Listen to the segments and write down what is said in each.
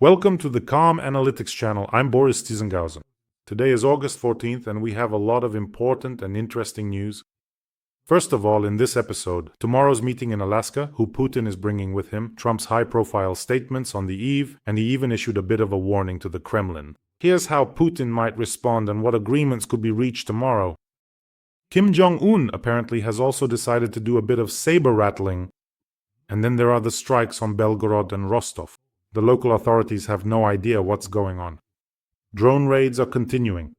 Welcome to the Calm Analytics channel. I'm Boris Tizengauzen. Today is August 14th and we have a lot of important and interesting news. First of all, in this episode, tomorrow's meeting in Alaska, who Putin is bringing with him, Trump's high-profile statements on the eve, and he even issued a bit of a warning to the Kremlin. Here's how Putin might respond and what agreements could be reached tomorrow. Jong Un apparently has also decided to do a bit of saber-rattling. And then there are the strikes on Belgorod and Rostov. The local authorities have no idea what's going on. Drone raids are continuing.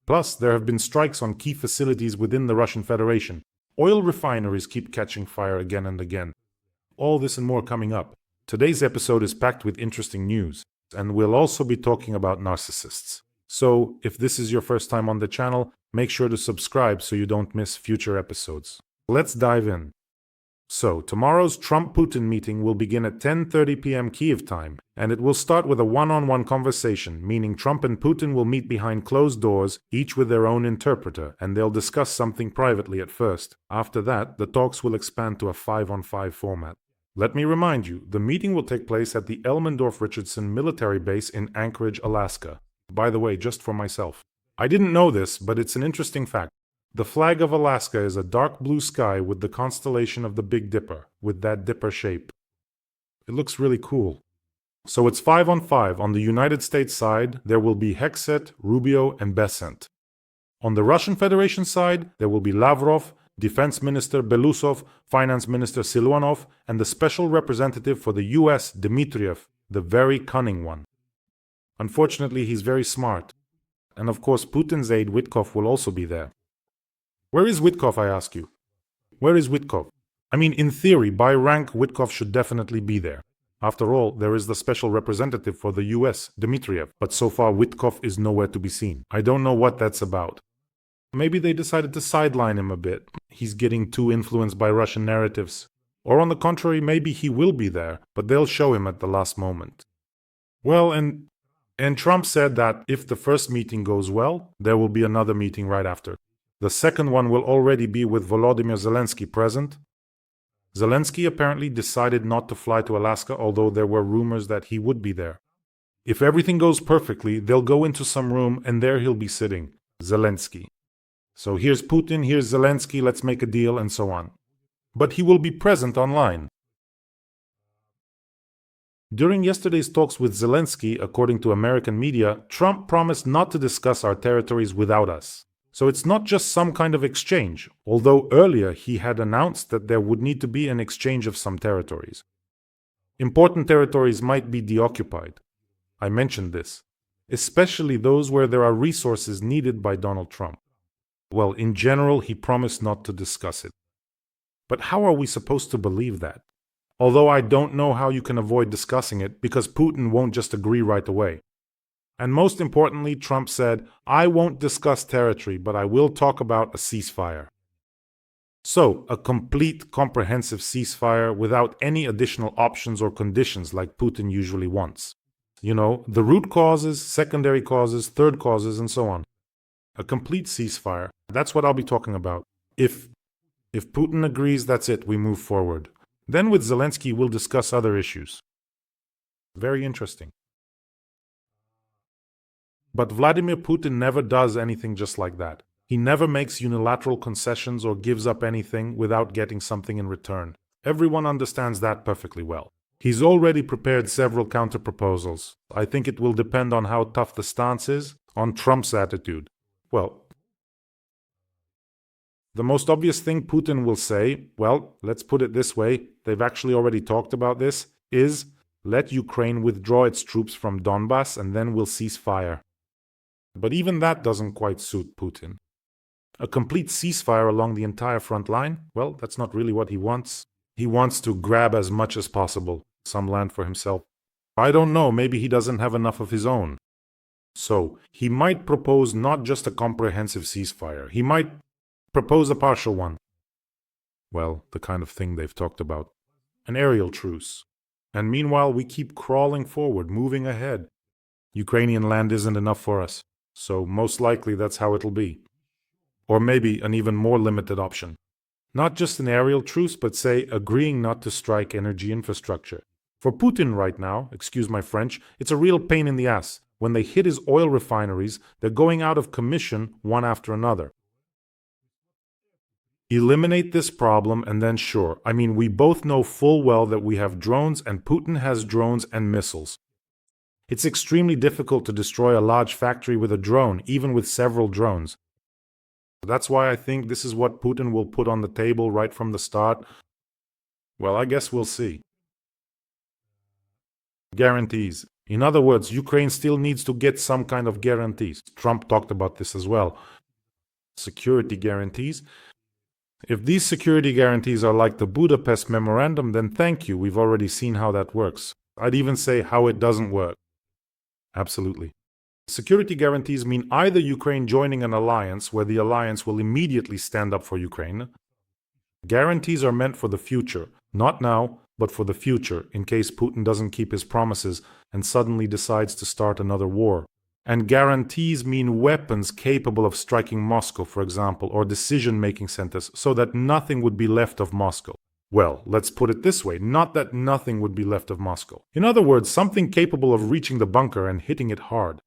Plus, there have been strikes on key facilities within the Russian Federation. Oil refineries keep catching fire again and again. All this and more coming up. Today's episode is packed with interesting news, and we'll also be talking about narcissists. So, if this is your first time on the channel, make sure to subscribe so you don't miss future episodes. Let's dive in. So, tomorrow's Trump-Putin meeting will begin at 10:30 p.m. Kyiv time, and it will start with a one-on-one conversation, meaning Trump and Putin will meet behind closed doors, each with their own interpreter, and they'll discuss something privately at first. After that, the talks will expand to a 5-on-5 format. Let me remind you, the meeting will take place at the Elmendorf-Richardson military base in Anchorage, Alaska. By the way, just for myself. I didn't know this, but it's an interesting fact. The flag of Alaska is a dark blue sky with the constellation of the Big Dipper, with that dipper shape. It looks really cool. So it's 5-on-5. On the United States side, there will be Hexet, Rubio, and Besant. On the Russian Federation side, there will be Lavrov, Defense Minister Belousov, Finance Minister Siluanov, and the Special Representative for the US, Dmitriev, the very cunning one. Unfortunately, he's very smart. And of course, Putin's aide Witkov will also be there. Where is Witkov, I ask you? Where is Witkov? I mean, in theory, by rank, Witkov should definitely be there. After all, there is the special representative for the US, Dmitriev, but so far Witkov is nowhere to be seen. I don't know what that's about. Maybe they decided to sideline him a bit. He's getting too influenced by Russian narratives. Or on the contrary, maybe he will be there, but they'll show him at the last moment. Well, and Trump said that if the first meeting goes well, there will be another meeting right after. The second one will already be with Volodymyr Zelensky present. Zelensky apparently decided not to fly to Alaska, although there were rumors that he would be there. If everything goes perfectly, they'll go into some room and there he'll be sitting, Zelensky. So here's Putin, here's Zelensky, let's make a deal, and so on. But he will be present online. During yesterday's talks with Zelensky, according to American media, Trump promised not to discuss our territories without us. So it's not just some kind of exchange, although earlier he had announced that there would need to be an exchange of some territories. Important territories might be deoccupied. I mentioned this, especially those where there are resources needed by Donald Trump. Well, in general, he promised not to discuss it. But how are we supposed to believe that? Although I don't know how you can avoid discussing it, because Putin won't just agree right away. And most importantly, Trump said, I won't discuss territory, but I will talk about a ceasefire. So, a complete, comprehensive ceasefire without any additional options or conditions like Putin usually wants. You know, the root causes, secondary causes, third causes, and so on. A complete ceasefire, that's what I'll be talking about. If Putin agrees, that's it, we move forward. Then with Zelensky, we'll discuss other issues. Very interesting. But Vladimir Putin never does anything just like that. He never makes unilateral concessions or gives up anything without getting something in return. Everyone understands that perfectly well. He's already prepared several counter-proposals. I think it will depend on how tough the stance is, on Trump's attitude. Well, the most obvious thing Putin will say, well, let's put it this way, they've actually already talked about this, is let Ukraine withdraw its troops from Donbass and then we'll cease fire. But even that doesn't quite suit Putin. A complete ceasefire along the entire front line? Well, that's not really what he wants. He wants to grab as much as possible, some land for himself. I don't know, maybe he doesn't have enough of his own. So, he might propose not just a comprehensive ceasefire, he might propose a partial one. Well, the kind of thing they've talked about. An aerial truce. And meanwhile, we keep crawling forward, moving ahead. Ukrainian land isn't enough for us. So most likely that's how it'll be. Or maybe an even more limited option. Not just an aerial truce, but say agreeing not to strike energy infrastructure. For Putin right now, excuse my French, it's a real pain in the ass. When they hit his oil refineries, they're going out of commission one after another. Eliminate this problem and then sure, I mean, we both know full well that we have drones and Putin has drones and missiles. It's extremely difficult to destroy a large factory with a drone, even with several drones. That's why I think this is what Putin will put on the table right from the start. Well, I guess we'll see. Guarantees. In other words, Ukraine still needs to get some kind of guarantees. Trump talked about this as well. Security guarantees. If these security guarantees are like the Budapest Memorandum, then thank you, we've already seen how that works. I'd even say how it doesn't work. Absolutely. Security guarantees mean either Ukraine joining an alliance where the alliance will immediately stand up for Ukraine. Guarantees are meant for the future, not now, but for the future, in case Putin doesn't keep his promises and suddenly decides to start another war. And guarantees mean weapons capable of striking Moscow, for example, or decision-making centers, so that nothing would be left of Moscow. Well, let's put it this way, not that nothing would be left of Moscow. In other words, something capable of reaching the bunker and hitting it hard.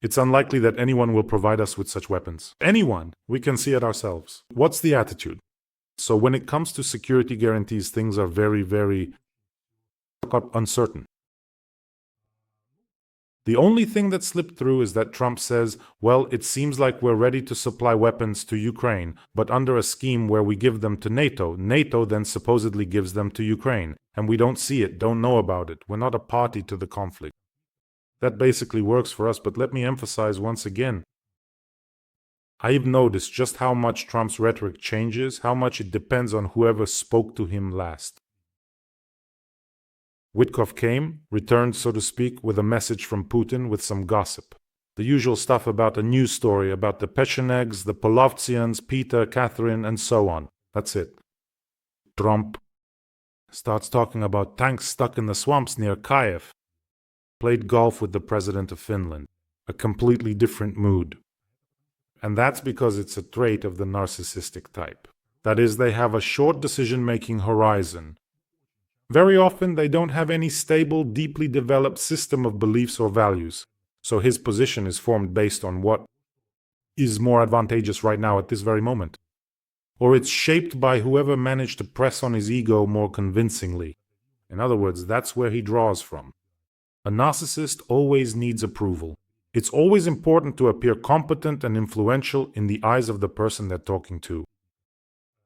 It's unlikely that anyone will provide us with such weapons. Anyone! We can see it ourselves. What's the attitude? So when it comes to security guarantees, things are very, very uncertain. The only thing that slipped through is that Trump says, well, it seems like we're ready to supply weapons to Ukraine, but under a scheme where we give them to NATO. NATO then supposedly gives them to Ukraine, and we don't see it, don't know about it. We're not a party to the conflict. That basically works for us, but let me emphasize once again, I've noticed just how much Trump's rhetoric changes, how much it depends on whoever spoke to him last. Witkoff came, returned, so to speak, with a message from Putin with some gossip. The usual stuff about a news story about the Pechenegs, the Polovtsians, Peter, Catherine, and so on. That's it. Trump starts talking about tanks stuck in the swamps near Kyiv. Played golf with the President of Finland. A completely different mood. And that's because it's a trait of the narcissistic type. That is, they have a short decision-making horizon. Very often, they don't have any stable, deeply developed system of beliefs or values. So his position is formed based on what is more advantageous right now at this very moment. Or it's shaped by whoever managed to press on his ego more convincingly. In other words, that's where he draws from. A narcissist always needs approval. It's always important to appear competent and influential in the eyes of the person they're talking to.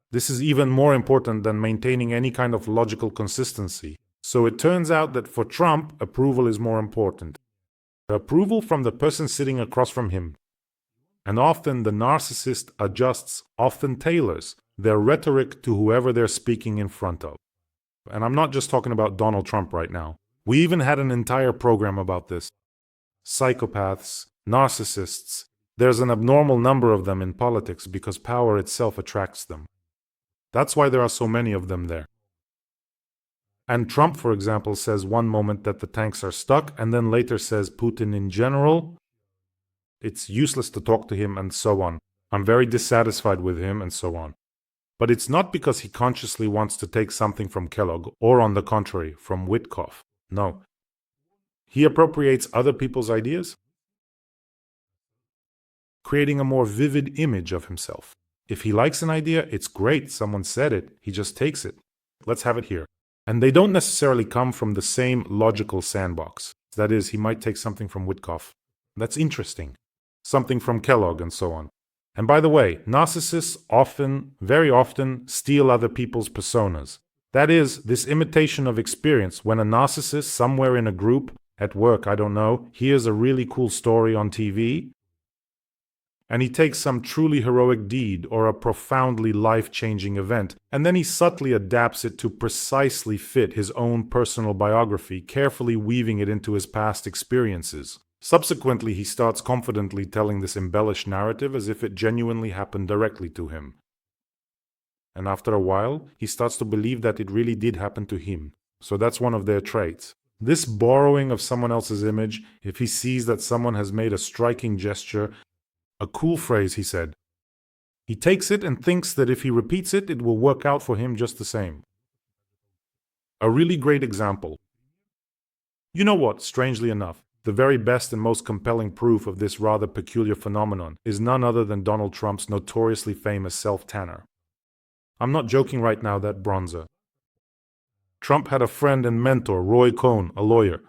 This is even more important than maintaining any kind of logical consistency. So it turns out that for Trump, approval is more important. Approval from the person sitting across from him. And often the narcissist adjusts, often tailors, their rhetoric to whoever they're speaking in front of. And I'm not just talking about Donald Trump right now. We even had an entire program about this. Psychopaths, narcissists, there's an abnormal number of them in politics because power itself attracts them. That's why there are so many of them there. And Trump, for example, says one moment that the tanks are stuck and then later says Putin in general, it's useless to talk to him and so on. I'm very dissatisfied with him and so on. But it's not because he consciously wants to take something from Kellogg or on the contrary, from Witkoff. No. He appropriates other people's ideas, creating a more vivid image of himself. If he likes an idea, it's great, someone said it, he just takes it. Let's have it here. And they don't necessarily come from the same logical sandbox. That is, he might take something from Witkoff. That's interesting. Something from Kellogg and so on. And by the way, narcissists often, very often, steal other people's personas. That is, this imitation of experience when a narcissist somewhere in a group, at work, I don't know, hears a really cool story on TV, and he takes some truly heroic deed or a profoundly life-changing event, and then he subtly adapts it to precisely fit his own personal biography, carefully weaving it into his past experiences. Subsequently, he starts confidently telling this embellished narrative as if it genuinely happened directly to him. And after a while, he starts to believe that it really did happen to him. So that's one of their traits. This borrowing of someone else's image, if he sees that someone has made a striking gesture, a cool phrase, he said, he takes it and thinks that if he repeats it, it will work out for him just the same. A really great example. You know what, strangely enough, the very best and most compelling proof of this rather peculiar phenomenon is none other than Donald Trump's notoriously famous self-tanner. I'm not joking right now, that bronzer. Trump had a friend and mentor, Roy Cohn, a lawyer,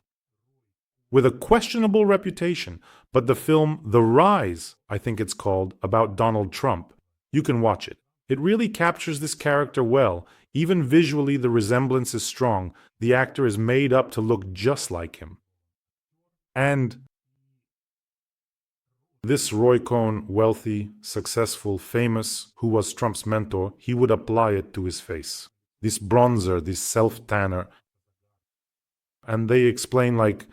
with a questionable reputation, but the film The Rise, I think it's called, about Donald Trump, you can watch it. It really captures this character well. Even visually, the resemblance is strong. The actor is made up to look just like him. And this Roy Cohn, wealthy, successful, famous, who was Trump's mentor, he would apply it to his face. This bronzer, this self-tanner. And they explain, like,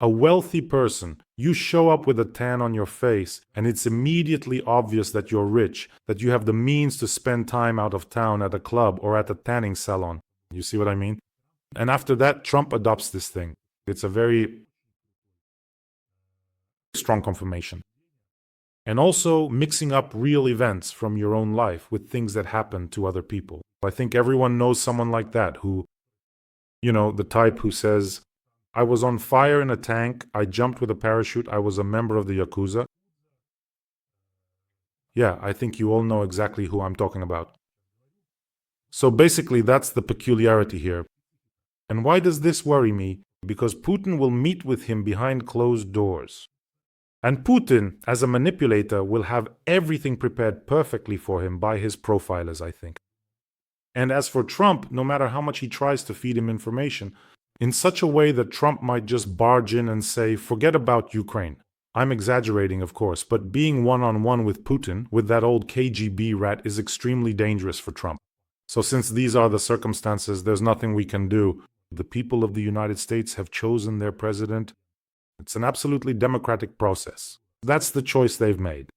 a wealthy person, you show up with a tan on your face, and it's immediately obvious that you're rich, that you have the means to spend time out of town at a club or at a tanning salon. You see what I mean? And after that, Trump adopts this thing. It's a very strong confirmation. And also mixing up real events from your own life with things that happen to other people. I think everyone knows someone like that who, the type who says, I was on fire in a tank, I jumped with a parachute, I was a member of the Yakuza. Yeah, I think you all know exactly who I'm talking about. So basically, that's the peculiarity here. And why does this worry me? Because Putin will meet with him behind closed doors. And Putin, as a manipulator, will have everything prepared perfectly for him by his profilers, I think. And as for Trump, no matter how much he tries to feed him information, in such a way that Trump might just barge in and say, forget about Ukraine. I'm exaggerating, of course, but being one-on-one with Putin, with that old KGB rat, is extremely dangerous for Trump. So since these are the circumstances, there's nothing we can do. The people of the United States have chosen their president. It's an absolutely democratic process. That's the choice they've made.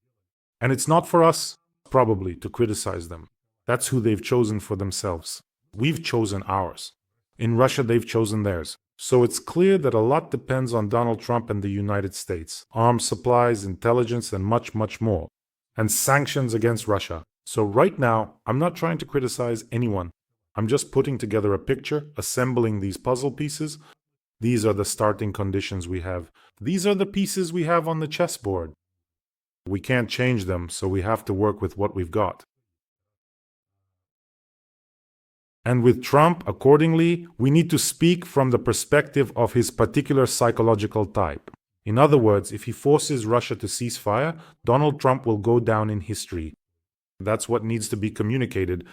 And it's not for us, probably, to criticize them. That's who they've chosen for themselves. We've chosen ours. In Russia, they've chosen theirs. So it's clear that a lot depends on Donald Trump and the United States. Arms supplies, intelligence, and much, much more. And sanctions against Russia. So right now, I'm not trying to criticize anyone. I'm just putting together a picture, assembling these puzzle pieces. These are the starting conditions we have. These are the pieces we have on the chessboard. We can't change them, so we have to work with what we've got. And with Trump, accordingly, we need to speak from the perspective of his particular psychological type. In other words, if he forces Russia to cease fire, Donald Trump will go down in history. That's what needs to be communicated.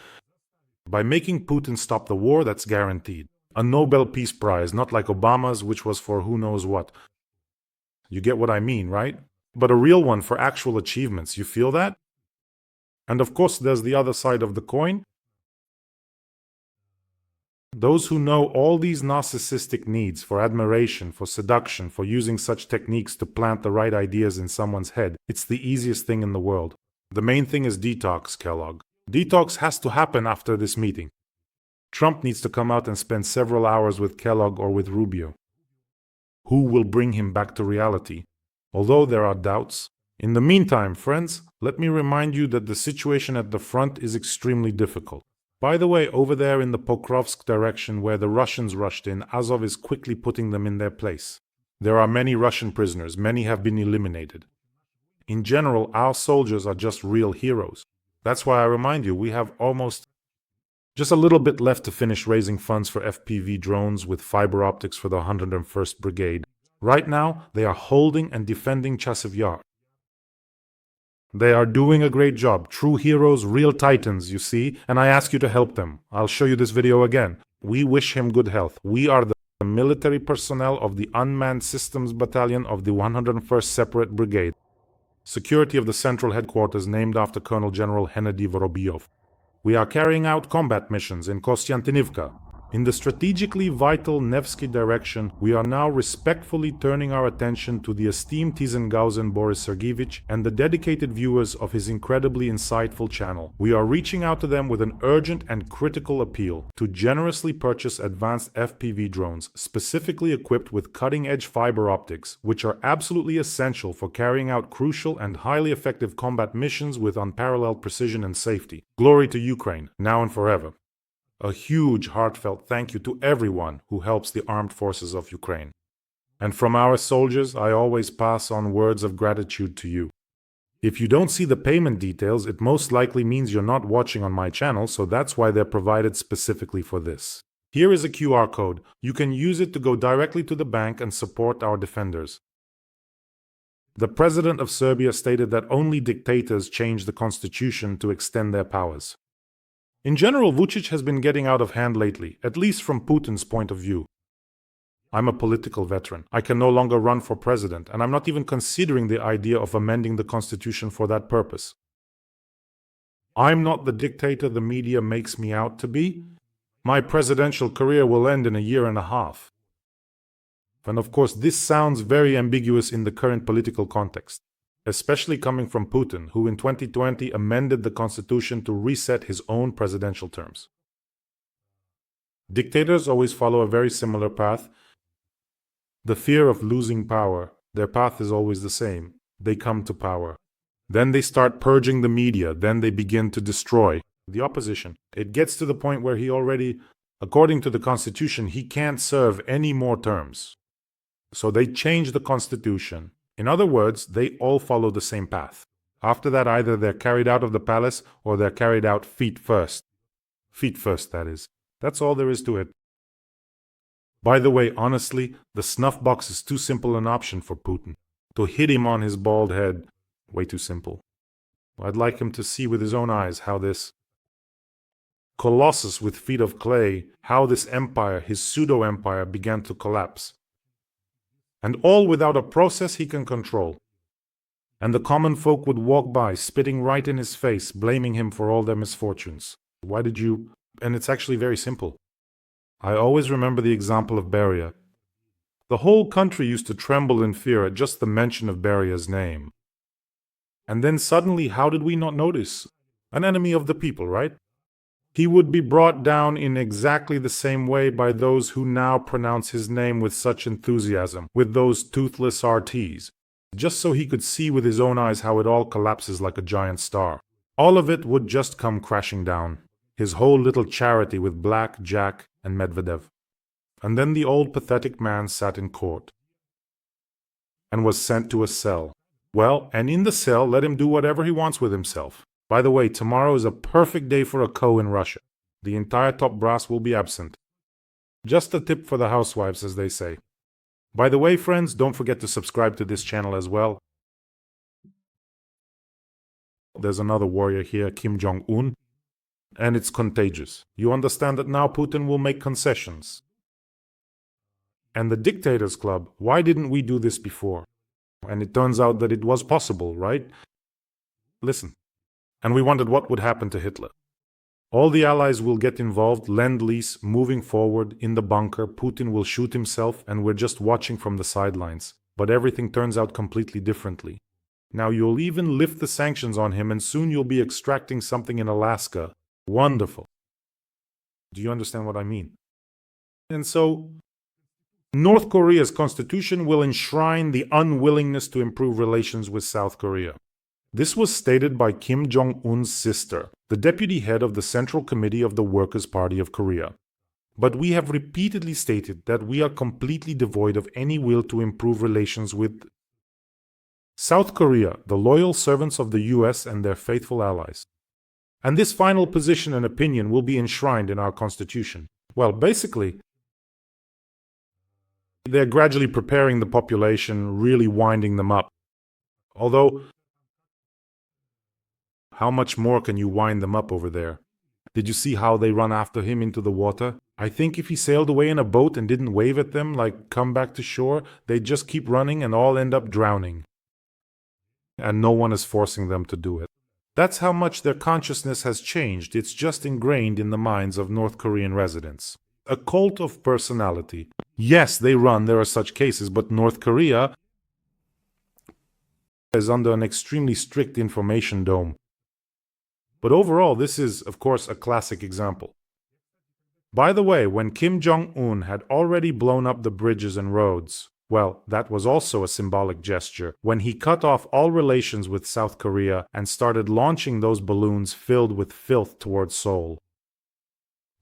By making Putin stop the war, that's guaranteed. A Nobel Peace Prize, not like Obama's, which was for who knows what. You get what I mean, right? But a real one for actual achievements, you feel that? And of course, there's the other side of the coin. Those who know all these narcissistic needs for admiration, for seduction, for using such techniques to plant the right ideas in someone's head, it's the easiest thing in the world. The main thing is detox, Kellogg. Detox has to happen after this meeting. Trump needs to come out and spend several hours with Kellogg or with Rubio. Who will bring him back to reality? Although there are doubts. In the meantime, friends, let me remind you that the situation at the front is extremely difficult. By the way, over there in the Pokrovsk direction where the Russians rushed in, Azov is quickly putting them in their place. There are many Russian prisoners, many have been eliminated. In general, our soldiers are just real heroes. That's why I remind you, we have almost just a little bit left to finish raising funds for FPV drones with fiber optics for the 101st Brigade. Right now, they are holding and defending Chasiv Yar. They are doing a great job. True heroes, real titans, you see, and I ask you to help them. I'll show you this video again. We wish him good health. We are the military personnel of the Unmanned Systems Battalion of the 101st Separate Brigade. Security of the Central Headquarters named after Colonel General Hennady Vorobyov. We are carrying out combat missions in Kostiantynivka. In the strategically vital Nevsky direction, we are now respectfully turning our attention to the esteemed Tizengauzen Boris Sergeyevich and the dedicated viewers of his incredibly insightful channel. We are reaching out to them with an urgent and critical appeal to generously purchase advanced FPV drones, specifically equipped with cutting-edge fiber optics, which are absolutely essential for carrying out crucial and highly effective combat missions with unparalleled precision and safety. Glory to Ukraine, now and forever. A huge heartfelt thank you to everyone who helps the armed forces of Ukraine. And from our soldiers, I always pass on words of gratitude to you. If you don't see the payment details, it most likely means you're not watching on my channel, so that's why they're provided specifically for this. Here is a QR code. You can use it to go directly to the bank and support our defenders. The President of Serbia stated that only dictators change the constitution to extend their powers. In general, Vucic has been getting out of hand lately, at least from Putin's point of view. I'm a political veteran. I can no longer run for president, and I'm not even considering the idea of amending the constitution for that purpose. I'm not the dictator the media makes me out to be. My presidential career will end in a year and a half. And of course, this sounds very ambiguous in the current political context, especially coming from Putin, who in 2020 amended the constitution to reset his own presidential terms. Dictators always follow a very similar path. The fear of losing power, their path is always the same. They come to power. Then they start purging the media, then they begin to destroy the opposition. It gets to the point where he already, according to the constitution, he can't serve any more terms. So they change the constitution. In other words, they all follow the same path. After that, either they're carried out of the palace or they're carried out feet first. Feet first, that is. That's all there is to it. By the way, honestly, the snuff box is too simple an option for Putin. To hit him on his bald head, way too simple. I'd like him to see with his own eyes how this colossus with feet of clay, how this empire, his pseudo-empire, began to collapse. And all without a process he can control. And the common folk would walk by, spitting right in his face, blaming him for all their misfortunes. Why did you... And it's actually very simple. I always remember the example of Beria. The whole country used to tremble in fear at just the mention of Beria's name. And then suddenly, how did we not notice? An enemy of the people, right? He would be brought down in exactly the same way by those who now pronounce his name with such enthusiasm, with those toothless RTs, just so he could see with his own eyes how it all collapses like a giant star. All of it would just come crashing down. His whole little charity with Black, Jack, and Medvedev. And then the old pathetic man sat in court and was sent to a cell. Well, and in the cell, let him do whatever he wants with himself. By the way, tomorrow is a perfect day for a coup in Russia. The entire top brass will be absent. Just a tip for the housewives, as they say. By the way, friends, don't forget to subscribe to this channel as well. There's another warrior here, Jong Un. And it's contagious. You understand that now Putin will make concessions. And the Dictators Club, why didn't we do this before? And it turns out that it was possible, right? Listen. And we wondered what would happen to Hitler. All the allies will get involved, lend-lease, moving forward, in the bunker, Putin will shoot himself, and we're just watching from the sidelines. But everything turns out completely differently. Now you'll even lift the sanctions on him, and soon you'll be extracting something in Alaska. Wonderful. Do you understand what I mean? And so, North Korea's constitution will enshrine the unwillingness to improve relations with South Korea. This was stated by Kim Jong Un's sister, the deputy head of the Central Committee of the Workers' Party of Korea. But we have repeatedly stated that we are completely devoid of any will to improve relations with South Korea, the loyal servants of the US and their faithful allies. And this final position and opinion will be enshrined in our constitution. Well, basically, they're gradually preparing the population, really winding them up. Although, how much more can you wind them up over there? Did you see how they run after him into the water? I think if he sailed away in a boat and didn't wave at them, like come back to shore, they'd just keep running and all end up drowning. And no one is forcing them to do it. That's how much their consciousness has changed. It's just ingrained in the minds of North Korean residents. A cult of personality. Yes, they run, there are such cases, but North Korea is under an extremely strict information dome. But overall, this is, of course, a classic example. By the way, when Kim Jong Un had already blown up the bridges and roads, well, that was also a symbolic gesture, when he cut off all relations with South Korea and started launching those balloons filled with filth towards Seoul.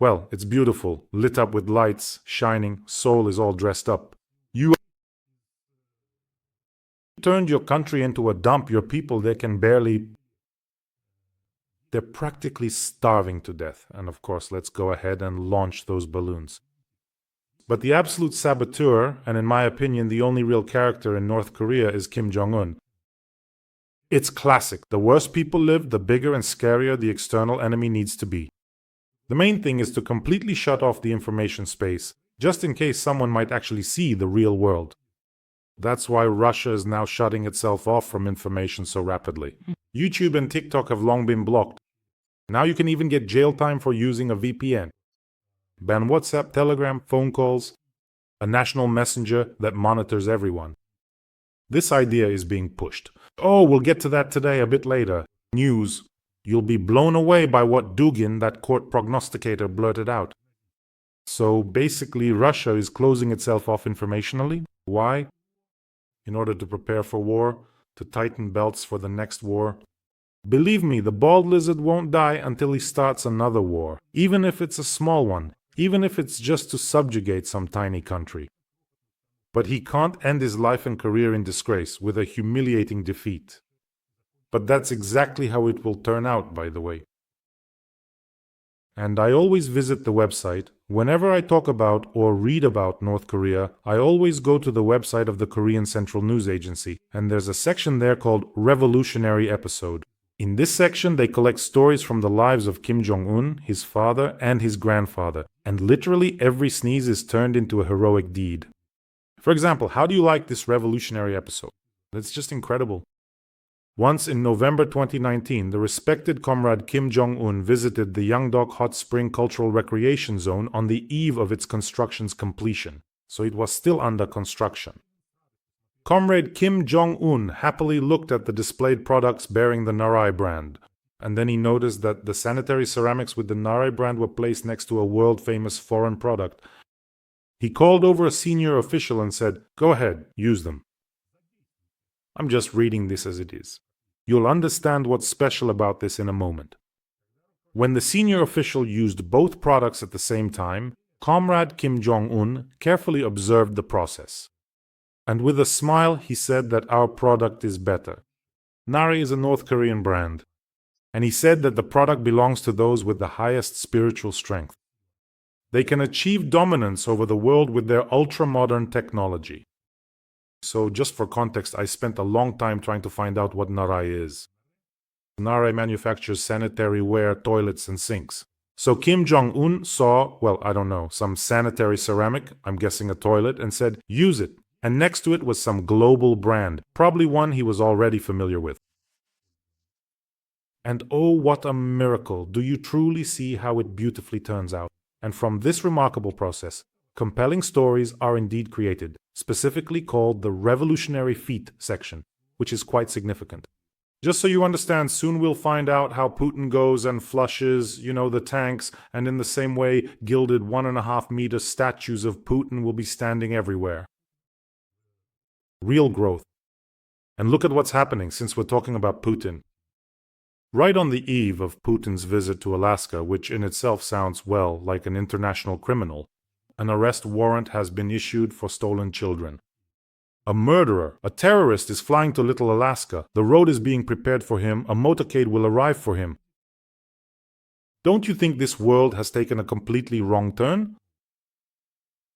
Well, it's beautiful, lit up with lights, shining, Seoul is all dressed up. You turned your country into a dump, your people, they're practically starving to death. And of course, let's go ahead and launch those balloons. But the absolute saboteur, and in my opinion, the only real character in North Korea is Kim Jong Un. It's classic. The worse people live, the bigger and scarier the external enemy needs to be. The main thing is to completely shut off the information space, just in case someone might actually see the real world. That's why Russia is now shutting itself off from information so rapidly. YouTube and TikTok have long been blocked. Now you can even get jail time for using a VPN. Ban WhatsApp, Telegram, phone calls, a national messenger that monitors everyone. This idea is being pushed. Oh, we'll get to that today, a bit later. News. You'll be blown away by what Dugin, that court prognosticator, blurted out. So basically, Russia is closing itself off informationally. Why? In order to prepare for war, to tighten belts for the next war. Believe me, the bald lizard won't die until he starts another war, even if it's a small one, even if it's just to subjugate some tiny country. But he can't end his life and career in disgrace with a humiliating defeat. But that's exactly how it will turn out, by the way. And I always visit the website. Whenever I talk about or read about North Korea, I always go to the website of the Korean Central News Agency, and there's a section there called Revolutionary Episode. In this section, they collect stories from the lives of Kim Jong Un, his father, and his grandfather, and literally every sneeze is turned into a heroic deed. For example, how do you like this revolutionary episode? It's just incredible. Once in November 2019, the respected comrade Kim Jong Un visited the Yangdok Hot Spring Cultural Recreation Zone on the eve of its construction's completion, so it was still under construction. Comrade Kim Jong Un happily looked at the displayed products bearing the Narai brand, and then he noticed that the sanitary ceramics with the Narai brand were placed next to a world-famous foreign product. He called over a senior official and said, "Go ahead, use them." I'm just reading this as it is. You'll understand what's special about this in a moment. When the senior official used both products at the same time, Comrade Kim Jong Un carefully observed the process. And with a smile, he said that our product is better. Nari is a North Korean brand. And he said that the product belongs to those with the highest spiritual strength. They can achieve dominance over the world with their ultra-modern technology. So just for context, I spent a long time trying to find out what Narai is. Narai manufactures sanitary ware, toilets, and sinks. So Kim Jong Un saw, some sanitary ceramic, I'm guessing a toilet, and said, "Use it." And next to it was some global brand, probably one he was already familiar with. And oh, what a miracle! Do you truly see how it beautifully turns out? And from this remarkable process, compelling stories are indeed created, specifically called the Revolutionary Feat section, which is quite significant. Just so you understand, soon we'll find out how Putin goes and flushes, the tanks, and in the same way, gilded 1.5-meter statues of Putin will be standing everywhere. Real growth. And look at what's happening since we're talking about Putin. Right on the eve of Putin's visit to Alaska, which in itself sounds, like an international criminal, an arrest warrant has been issued for stolen children. A murderer, a terrorist is flying to Little Alaska. The road is being prepared for him. A motorcade will arrive for him. Don't you think this world has taken a completely wrong turn?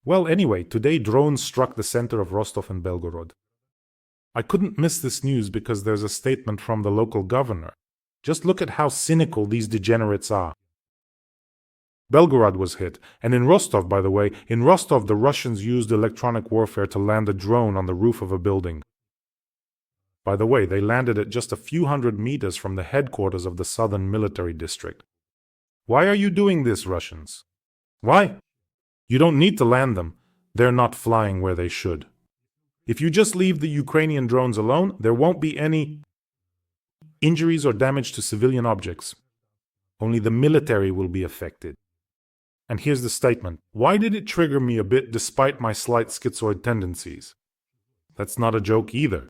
Well, anyway, today drones struck the center of Rostov and Belgorod. I couldn't miss this news because there's a statement from the local governor. Just look at how cynical these degenerates are. Belgorod was hit, and in Rostov, by the way, the Russians used electronic warfare to land a drone on the roof of a building. By the way, they landed it just a few hundred meters from the headquarters of the Southern Military District. Why are you doing this, Russians? Why? You don't need to land them. They're not flying where they should. If you just leave the Ukrainian drones alone, there won't be any injuries or damage to civilian objects. Only the military will be affected. And here's the statement. Why did it trigger me a bit despite my slight schizoid tendencies? That's not a joke either.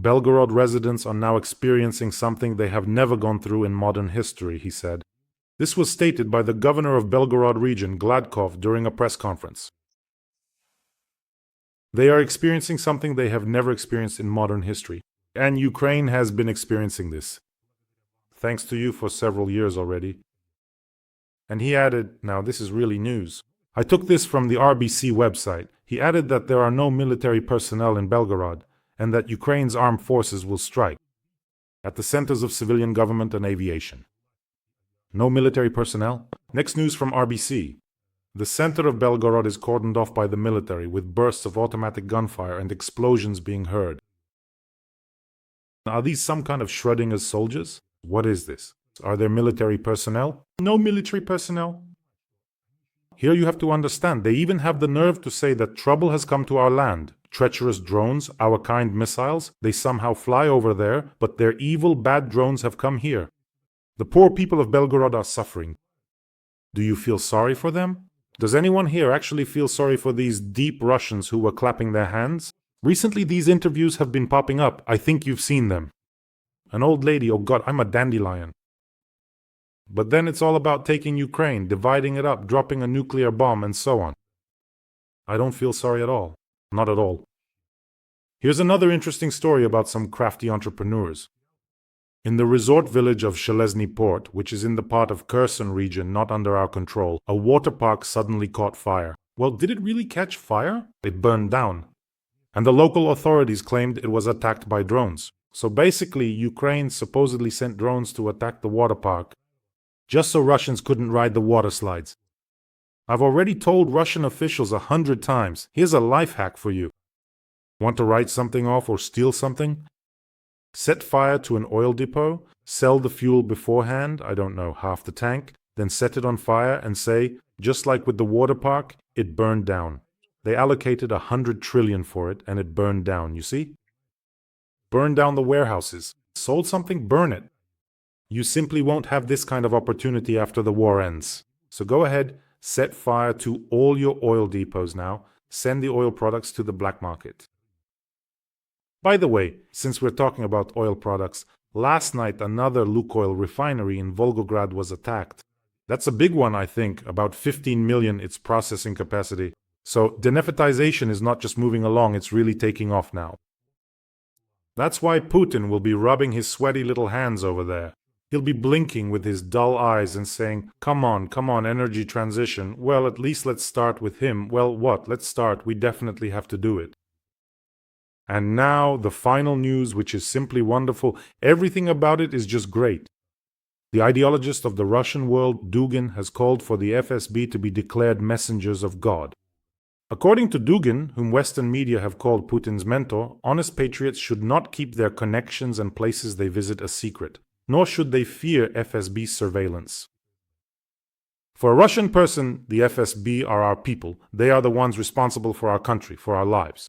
Belgorod residents are now experiencing something they have never gone through in modern history, he said. This was stated by the governor of Belgorod region, Gladkov, during a press conference. They are experiencing something they have never experienced in modern history, and Ukraine has been experiencing this. Thanks to you for several years already. And he added, now this is really news. I took this from the RBC website. He added that there are no military personnel in Belgorod and that Ukraine's armed forces will strike at the centers of civilian government and aviation. No military personnel? Next news from RBC. The center of Belgorod is cordoned off by the military with bursts of automatic gunfire and explosions being heard. Are these some kind of Schrodinger's soldiers? What is this? Are there military personnel? No military personnel. Here you have to understand, they even have the nerve to say that trouble has come to our land. Treacherous drones, our kind missiles, they somehow fly over there, but their evil, bad drones have come here. The poor people of Belgorod are suffering. Do you feel sorry for them? Does anyone here actually feel sorry for these deep Russians who were clapping their hands? Recently these interviews have been popping up. I think you've seen them. An old lady, oh God, I'm a dandelion. But then it's all about taking Ukraine, dividing it up, dropping a nuclear bomb, and so on. I don't feel sorry at all. Not at all. Here's another interesting story about some crafty entrepreneurs. In the resort village of Shelesny Port, which is in the part of Kherson region not under our control, a water park suddenly caught fire. Well, did it really catch fire? It burned down. And the local authorities claimed it was attacked by drones. So basically, Ukraine supposedly sent drones to attack the water park, just so Russians couldn't ride the water slides. I've already told Russian officials 100 times, here's a life hack for you. Want to write something off or steal something? Set fire to an oil depot, sell the fuel beforehand, I don't know, half the tank, then set it on fire and say, just like with the water park, it burned down. They allocated 100 trillion for it and it burned down, you see? Burn down the warehouses. Sold something, burn it. You simply won't have this kind of opportunity after the war ends. So go ahead, set fire to all your oil depots now, send the oil products to the black market. By the way, since we're talking about oil products, last night another Lukoil refinery in Volgograd was attacked. That's a big one, I think, about 15 million its processing capacity. So deneftization is not just moving along, it's really taking off now. That's why Putin will be rubbing his sweaty little hands over there. He'll be blinking with his dull eyes and saying, come on, energy transition. Well, at least let's start with him. Well, what? Let's start. We definitely have to do it. And now the final news, which is simply wonderful. Everything about it is just great. The ideologist of the Russian world, Dugin, has called for the FSB to be declared messengers of God. According to Dugin, whom Western media have called Putin's mentor, honest patriots should not keep their connections and places they visit a secret, nor should they fear FSB surveillance. For a Russian person, the FSB are our people. They are the ones responsible for our country, for our lives.